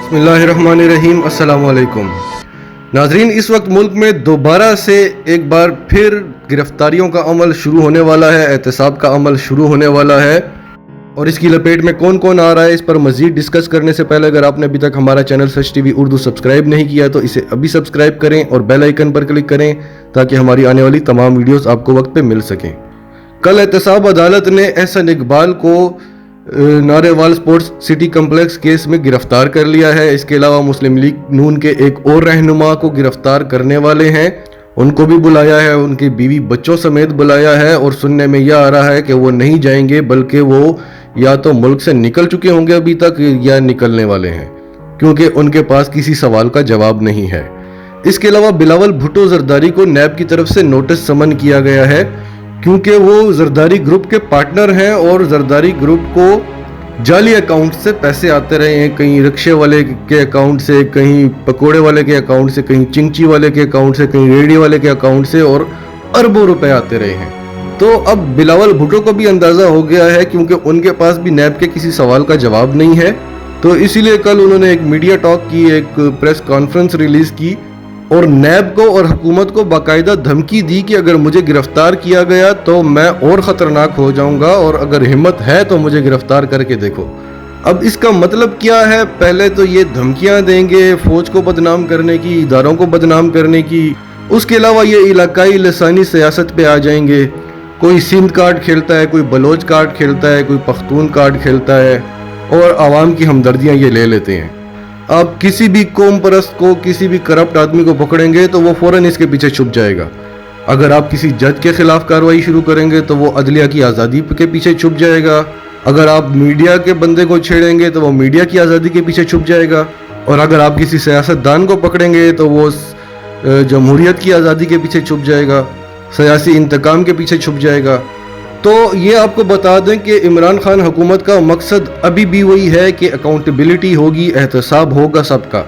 बिस्मिल्लाहिर्रहमानिर्रहीम। अस्सलाम वालेकुम नाजरीन, इस वक्त मुल्क में दोबारा से एक बार फिर गिरफ्तारियों का अमल शुरू होने वाला है, एहतसाब का अमल शुरू होने वाला है। और इसकी लपेट में कौन कौन आ रहा है, इस पर मजीद डिस्कस करने से पहले अगर आपने अभी तक हमारा चैनल सच टीवी उर्दू सब्सक्राइब नहीं किया तो इसे अभी सब्सक्राइब करें और बेल आइकन पर क्लिक करें ताकि हमारी आने वाली तमाम वीडियोस आपको वक्त पे मिल सकें। कल एहतसाब अदालत ने एहसन इकबाल को नारेवाल स्पोर्ट्स सिटी कम्प्लेक्स केस में गिरफ्तार कर लिया है। इसके अलावा मुस्लिम लीग नून के एक और रहनुमा को गिरफ्तार करने वाले हैं, उनको भी बुलाया है, उनकी बीवी बच्चों समेत बुलाया है। और सुनने में यह आ रहा है कि वो नहीं जाएंगे बल्कि वो या तो मुल्क से निकल चुके होंगे अभी तक या निकलने वाले हैं, क्योंकि उनके पास किसी सवाल का जवाब नहीं है। इसके अलावा बिलावल भुट्टो जरदारी को नैब की तरफ से नोटिस समन किया गया है, क्योंकि वो जरदारी ग्रुप के पार्टनर हैं और जरदारी ग्रुप को जाली अकाउंट से पैसे आते रहे हैं, कहीं रिक्शे वाले के अकाउंट से, कहीं पकोड़े वाले के अकाउंट से, कहीं चिंची वाले के अकाउंट से, कहीं रेडी वाले के अकाउंट से, और अरबों रुपए आते रहे हैं। तो अब बिलावल भुट्टो को भी अंदाजा हो गया है, क्योंकि उनके पास भी नैब के किसी सवाल का जवाब नहीं है। तो इसीलिए कल उन्होंने एक मीडिया टॉक की, एक प्रेस कॉन्फ्रेंस रिलीज की और नैब को और हुकूमत को बाकायदा धमकी दी कि अगर मुझे गिरफ्तार किया गया तो मैं और ख़तरनाक हो जाऊंगा, और अगर हिम्मत है तो मुझे गिरफ्तार करके देखो। अब इसका मतलब क्या है? पहले तो ये धमकियां देंगे फौज को बदनाम करने की, इदारों को बदनाम करने की, उसके अलावा ये इलाकाई लसानी सियासत पे आ जाएंगे। कोई सिंध कार्ड खेलता है, कोई बलोच कार्ड खेलता है, कोई पख्तून कार्ड खेलता है, और आवाम की हमदर्दियाँ ये ले लेते हैं। आप किसी भी कौम परस्त को, किसी भी करप्ट आदमी को पकड़ेंगे तो वो फौरन इसके पीछे छुप जाएगा। अगर आप किसी जज के खिलाफ कार्रवाई शुरू करेंगे तो वो अदलिया की आज़ादी के पीछे छुप जाएगा। अगर आप मीडिया के बंदे को छेड़ेंगे तो वो मीडिया की आज़ादी के पीछे छुप जाएगा। और अगर आप किसी सियासतदान को पकड़ेंगे तो वो जमहूरियत की आज़ादी के पीछे छुप जाएगा, सियासी इंतकाम के पीछे छुप जाएगा। तो ये आपको बता दें कि इमरान खान हुकूमत का मकसद अभी भी वही है कि अकाउंटेबिलिटी होगी, एहतसाब होगा सबका।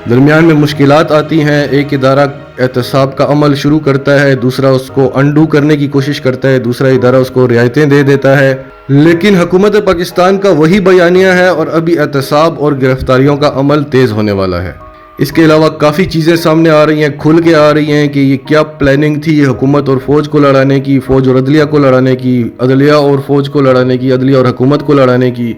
दरमियान में मुश्किलात आती हैं, एक इदारा एहतसाब का अमल शुरू करता है, दूसरा उसको अंडू करने की कोशिश करता है, दूसरा इदारा उसको रियायतें दे देता है। लेकिन हुकूमत पाकिस्तान का वही बयानिया है और अभी एहतसाब और गिरफ्तारियों का अमल तेज़ होने वाला है। इसके अलावा काफ़ी चीज़ें सामने आ रही हैं, खुल के आ रही हैं कि ये क्या प्लानिंग थी हुकूमत और फ़ौज को लड़ाने की, फ़ौज और अदलिया को लड़ाने की, अदलिया और फ़ौज को लड़ाने की, अदलिया और हुकूमत को लड़ाने की।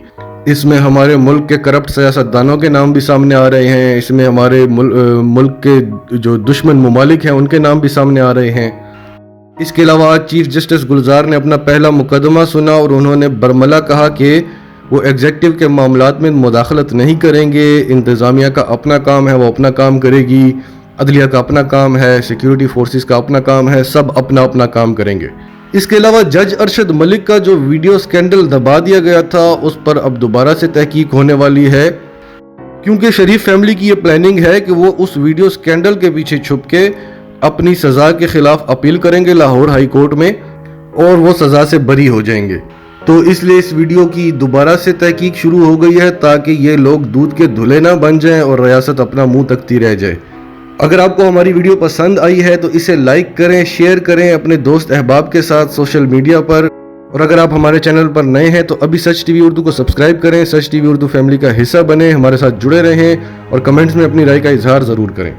इसमें हमारे मुल्क के करप्ट सियासतदानों के नाम भी सामने आ रहे हैं, इसमें हमारे मुल्क के जो दुश्मन ममालिक हैं उनके नाम भी सामने आ रहे हैं। इसके अलावा आज चीफ जस्टिस गुलजार ने अपना पहला मुकदमा सुना और उन्होंने बरमला कहा कि वो एग्जेक्टिव के मामलात में मुदाखलत नहीं करेंगे, इंतज़ामिया का अपना काम है, वो अपना काम करेगी, अदलिया का अपना काम है, सिक्योरिटी फोर्सेस का अपना काम है, सब अपना अपना काम करेंगे। इसके अलावा जज अरशद मलिक का जो वीडियो स्कैंडल दबा दिया गया था उस पर अब दोबारा से तहकीक होने वाली है, क्योंकि शरीफ फैमिली की ये प्लानिंग है कि वो उस वीडियो स्कैंडल के पीछे छुप के अपनी सज़ा के खिलाफ अपील करेंगे लाहौर हाई कोर्ट में और वो सज़ा से बरी हो जाएंगे। तो इसलिए इस वीडियो की दोबारा से तहकीक शुरू हो गई है ताकि ये लोग दूध के धुले ना बन जाएं और रियासत अपना मुंह तकती रह जाए। अगर आपको हमारी वीडियो पसंद आई है तो इसे लाइक करें, शेयर करें अपने दोस्त अहबाब के साथ सोशल मीडिया पर। और अगर आप हमारे चैनल पर नए हैं तो अभी सच टीवी उर्दू को सब्सक्राइब करें, सच टीवी उर्दू फैमिली का हिस्सा बने, हमारे साथ जुड़े रहें और कमेंट्स में अपनी राय का इजहार ज़रूर करें।